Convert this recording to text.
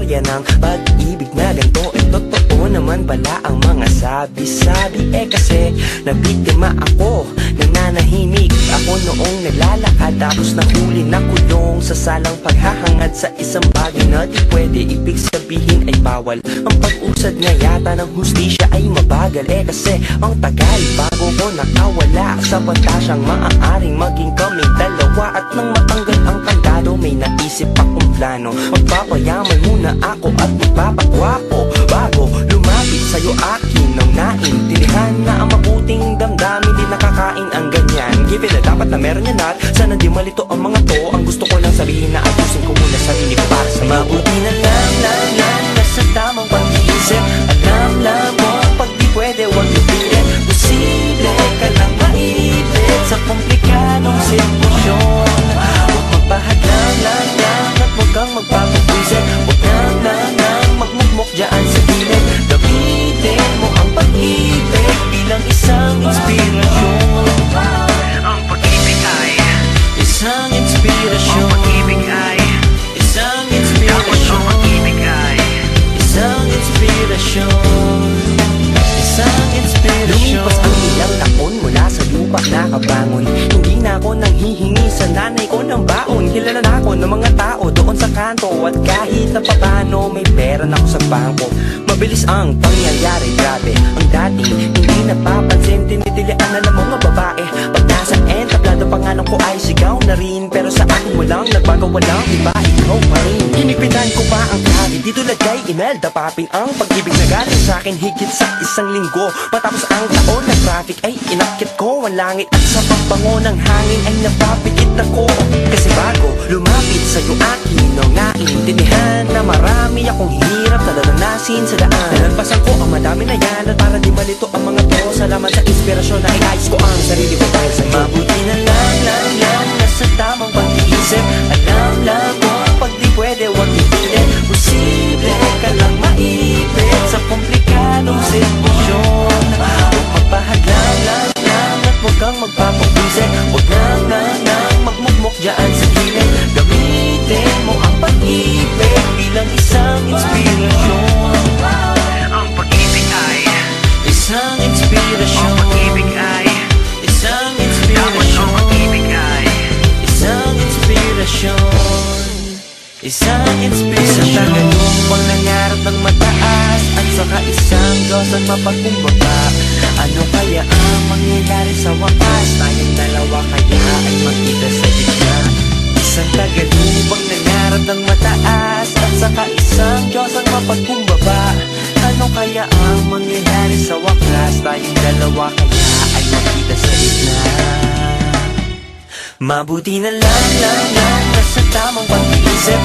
istorya ng pag-ibig na ganito. Totoo naman pala ang mga sabi-sabi. Kasi nabiktima ako, nananahimik ako noong naglalakad, tapos nahuli na kulong sa salang paghahangad sa isang bagay na di pwede. Ibig sabihin ay bawal. Ang pag-usad nga yata ng hustisya ay mabagal. Kasi ang tagal bago ko nakawala sa pantasyang maaaring maging kaming dalawa. At nang matanggal ang kandado, may naisip akong plano. Magpapayaman muna ako at magpapagwapo bago lumapit sa'yo akin nang naintindihan na ang mabuting damdamin di nakakain ang ganyan. Given na dapat na meron yan at sana di malito ang mga to. Ang gusto ko lang sabihin na ayusin ko muna sarili ko para sa mabuti na lang nasa tamang pag-iisip. Alam mo, pag di pwede huwag ipilit. Posible ka lang maipit sa komplikadong sitwasyon. Huwag magpahadlang lang at huwag kang magpapagwisit. Huwag lang magmukmok dyan sa gilid. Gamitin mo ang pag-ibig bilang isang inspirasyon. Ang pag-ibig ay Isang inspirasyon. Ang pag-ibig ay Isang Dapat ang inspirasyon. pag-ibig ay Isang inspirasyon. Isang inspirasyon. Lumipas ang ilang taon mula sa lupa nakabangon. Hindi na ako nanghihingi sa nanay ko ng baon. Kilala na ako ng mga tao doon sa kanto. At kahit na papano may pera na ako sa bangko. Mabilis ang pangyayari, grabe. Ang dating hindi napapansin, tinitilian na ng mga babae. Pag nasa end, tablado pangalan ko ay sigaw na rin. Pero sa akin walang nagbago, walang iba, ikaw pa rin. Hinipitan ko pa ang kahit dito lagay Imelda Papin ang pag-ibig na galing sa akin higit sa isang linggo. Matapos ang taon na traffic ay inakit ko ang langit. At sa pagbango ng hangin ay napapikit ako. Kasi bago lumapit sa'yo akin nang naintindihan na marami akong hirap na naranasin sa daan. Nalagpasan ko ang madami na yan at para di malito ang mga to. Salamat sa inspirasyon na iayos ko ang sarili ko dahil sa'yo. Mabuti na lang nasa tamang pag-iisip. Alam mo, pag di pwede huwag ipilit. Posible ka lang maipit sa komplikadong sitwasyon. Huwag magpahadlang lang at huwag kang magpapagwisit. Huwag nang magmukmok dyan sa gilid. Gamitin mo ang pag-ibig bilang isang inspirasyon. Ang pag-ibig ay Isang inspirasyon. Ang pag-ibig ay Isang Dapat ang inspirasyon. pag-ibig ay Isang inspirasyon. Isang inspirasyon. Sa tagalupang nangarap ng mataas at saka isang Diyos ang mapagkumbaba. Ano kaya ang mangyayari sa wakas? Tayong dalawa kaya ay magkita sa gitna. Isang tagalupang nangarap ng mataas at saka isang Diyos ang mapagkumbaba. Ano kaya ang mangyayari sa wakas? Tayong dalawa kaya ay magkita sa gitna. Mabuti na lang nasa tamang pag-iisip.